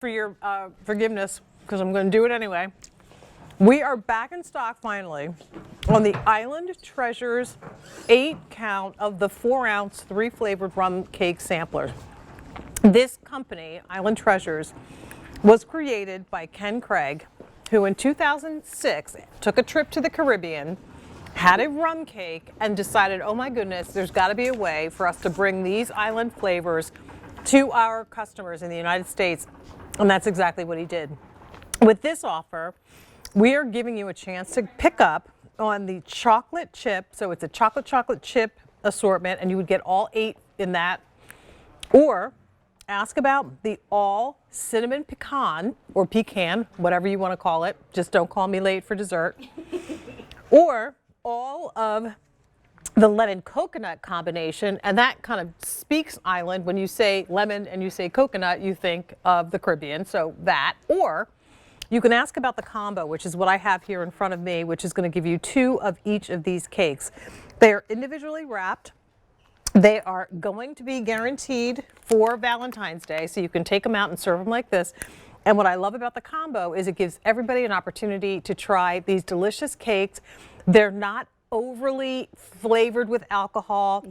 for your forgiveness, because I'm going to do it anyway. We are back in stock finally on the Island Treasures 8-count of the 4-ounce 3-flavored rum cake sampler. This company, Island Treasures, was created by Ken Craig, who in 2006 took a trip to the Caribbean, had a rum cake, and decided, oh my goodness, there's got to be a way for us to bring these island flavors to our customers in the United States. And that's exactly what he did. With this offer, we are giving you a chance to pick up on the chocolate chip. So it's a chocolate chip assortment, and you would get all 8 in that. Or ask about the all cinnamon pecan, or pecan, whatever you want to call it. Just don't call me late for dessert. Or all of the lemon coconut combination, and that kind of speaks island. When you say lemon and you say coconut, you think of the Caribbean, so that. Or you can ask about the combo, which is what I have here in front of me, which is going to give you 2 of each of these cakes. They're individually wrapped. They are going to be guaranteed for Valentine's Day, so you can take them out and serve them like this. And what I love about the combo is it gives everybody an opportunity to try these delicious cakes. They're not overly flavored with alcohol.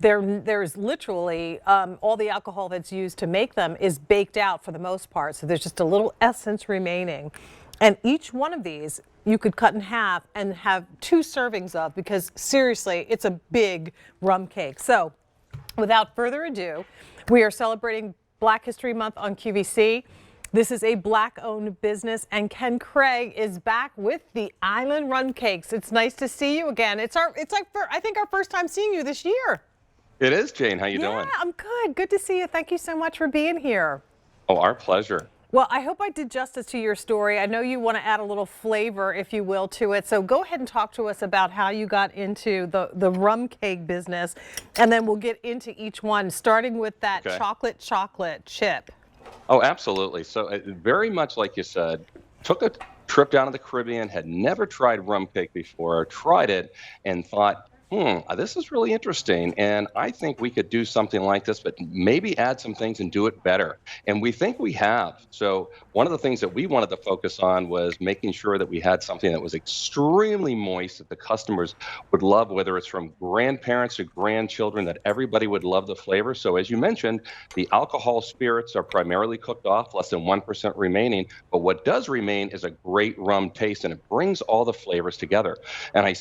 There's literally all the alcohol that's used to make them is baked out for the most part, so there's just a little essence remaining. And each one of these you could cut in half and have 2 servings of, because seriously, it's a big rum cake. So without further ado, we are celebrating Black History Month on QVC. This is a Black-owned business, and Ken Craig is back with the Island Rum Cakes. It's nice to see you again. It's like I think our first time seeing you this year. It is, Jane. How you doing? Yeah, I'm good. Good to see you. Thank you so much for being here. Oh, our pleasure. Well, I hope I did justice to your story. I know you want to add a little flavor, if you will, to it. So go ahead and talk to us about how you got into the rum cake business, and then we'll get into each one, starting with that chocolate chip. Oh, absolutely. So very much like you said, took a trip down to the Caribbean, had never tried rum cake before, tried it and thought, this is really interesting. And I think we could do something like this, but maybe add some things and do it better. And we think we have. So one of the things that we wanted to focus on was making sure that we had something that was extremely moist, that the customers would love, whether it's from grandparents to grandchildren, that everybody would love the flavor. So as you mentioned, the alcohol spirits are primarily cooked off, less than 1% remaining. But what does remain is a great rum taste, and it brings all the flavors together. And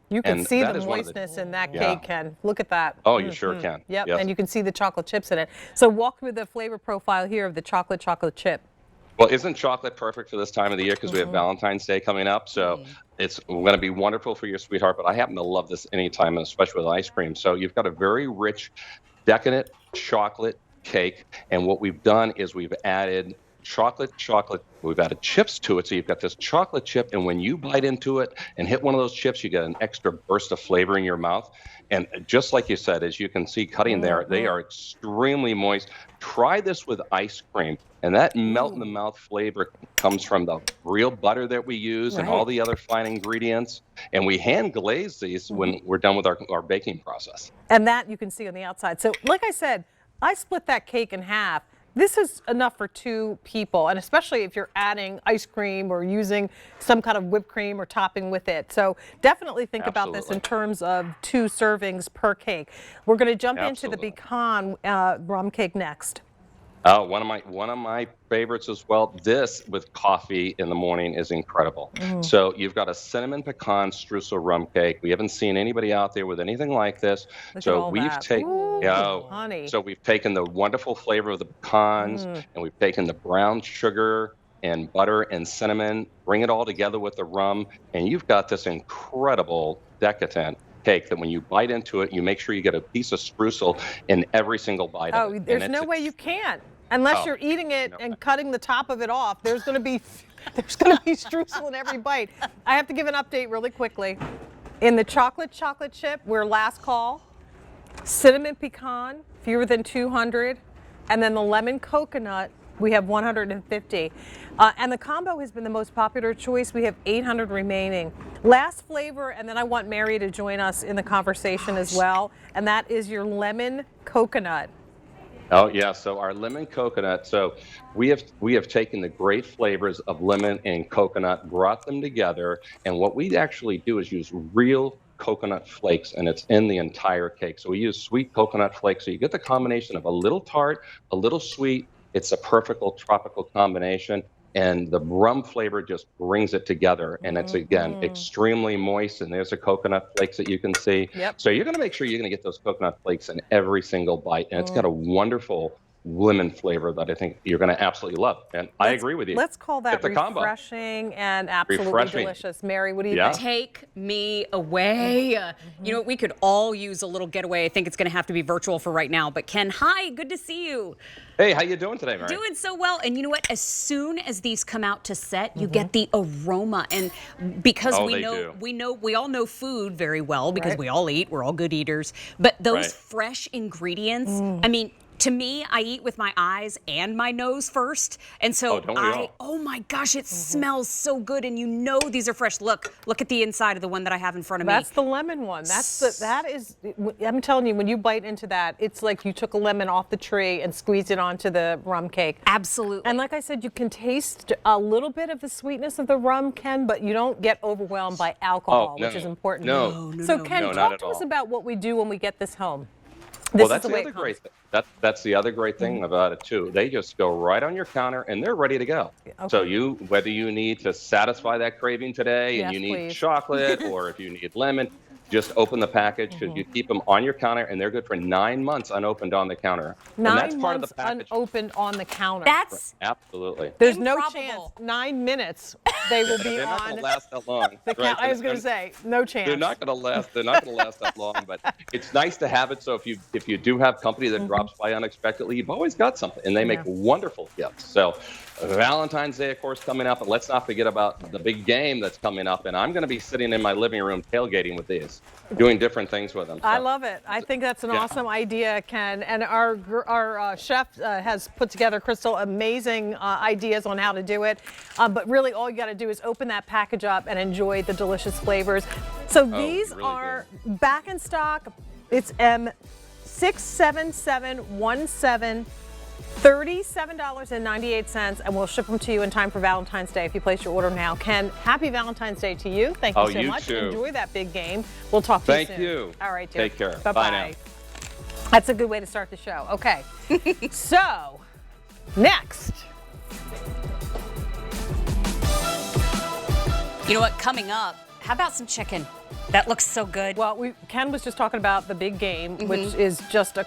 you can see the moistness in that cake, Ken. Look at that. Oh, you sure can. Yep, yes. And you can see the chocolate chips in it. So walk through the flavor profile here of the chocolate chip. Well, isn't chocolate perfect for this time of the year, because we have Valentine's Day coming up? So it's going to be wonderful for your sweetheart, but I happen to love this anytime, especially with ice cream. So you've got a very rich, decadent chocolate cake, and what we've done is we've added chocolate. We've added chips to it, so you've got this chocolate chip, and when you bite into it and hit one of those chips, you get an extra burst of flavor in your mouth. And just like you said, as you can see cutting there, they are extremely moist. Try this with ice cream, and that melt-in-the-mouth flavor comes from the real butter that we use and all the other fine ingredients. And we hand glaze these when we're done with our baking process. And that you can see on the outside. So like I said, I split that cake in half. This is enough for 2 people, and especially if you're adding ice cream or using some kind of whipped cream or topping with it. So definitely think about this in terms of 2 servings per cake. We're going to jump into the pecan rum cake next. Oh, one of my favorites as well. This with coffee in the morning is incredible. So you've got a cinnamon pecan streusel rum cake. We haven't seen anybody out there with anything like this. So we've taken so we've taken the wonderful flavor of the pecans, and we've taken the brown sugar and butter and cinnamon, bring it all together with the rum, and you've got this incredible decadent cake that when you bite into it, you make sure you get a piece of streusel in every single bite of it. There's no way you can't. Unless you're eating it and cutting the top of it off, there's going to be streusel in every bite. I have to give an update really quickly. In the chocolate chip, we're last call. Cinnamon pecan, fewer than 200. And then the lemon coconut, we have 150. And the combo has been the most popular choice. We have 800 remaining. Last flavor, and then I want Mary to join us in the conversation as well, and that is your lemon coconut. Oh yeah, so our lemon coconut. So we have taken the great flavors of lemon and coconut, brought them together, and what we actually do is use real coconut flakes, and it's in the entire cake. So we use sweet coconut flakes, so you get the combination of a little tart, a little sweet. It's a perfect tropical combination, and the rum flavor just brings it together. And it's again extremely moist, and there's the coconut flakes that you can see. Yep. So you're going to make sure you're going to get those coconut flakes in every single bite, and it's got a wonderful lemon flavor that I think you're going to absolutely love. And I agree with you. Let's call that It's a combo. refreshing and absolutely Refreshing. delicious. Mary, what do you Yeah. think? Take me away. You know, we could all use a little getaway. I think it's going to have to be virtual for right now. But Ken, hi, good to see you. Hey, how you doing today, Mary? Doing so well. And you know what? As soon as these come out to set, you get the aroma. And because Oh, we they know, do. we all know food very well because Right. we all eat. We're all good eaters. But those Right. fresh ingredients, I mean, to me, I eat with my eyes and my nose first. And so Oh, don't we all? oh my gosh, it smells so good. And you know these are fresh. Look at the inside of the one that I have in front of me. That's the lemon one. I'm telling you, when you bite into that, it's like you took a lemon off the tree and squeezed it onto the rum cake. Absolutely. And like I said, you can taste a little bit of the sweetness of the rum, Ken, but you don't get overwhelmed by alcohol, no. which is important. No. So Ken, No, not talk at to us all. about what we do when we get this home. Well, This is that's the the way other it comes. great thing. That's the other great thing about it too. They just go right on your counter and they're ready to go. So whether you need to satisfy that craving today and Yes, you need please. chocolate or if you need lemon, just open the package because you keep them on your counter and they're good for 9 months unopened on the counter. And that's 9 part of months the package. unopened on the counter. That's Absolutely. There's no improbable. chance. 9 minutes they will be They're not going on to last that long. the right? count. I was going to say, no chance. They're not going to last. They're not going to last that long. But it's nice to have it. So if you do have company that drops by unexpectedly, you've always got something, and they make wonderful gifts. So Valentine's Day, of course, coming up, and let's not forget about the big game that's coming up. And I'm going to be sitting in my living room tailgating with these, doing different things with them. I So, love it. I think that's an Yeah. awesome idea, Ken. And our chef has put together, Crystal, amazing ideas on how to do it. But really, all you got to do is open that package up and enjoy the delicious flavors. So these really are back in stock. It's M67717. $37.98, and we'll ship them to you in time for Valentine's Day if you place your order now. Ken, happy Valentine's Day to you. Thank you Oh, so you much. too. Enjoy that big game. We'll talk to you soon. Thank you. All right, dear. Take care. Bye-bye. Bye now. That's a good way to start the show. Okay. So, next. You know what? Coming up, how about some chicken? That looks so good. Well, Ken was just talking about the big game, which is just a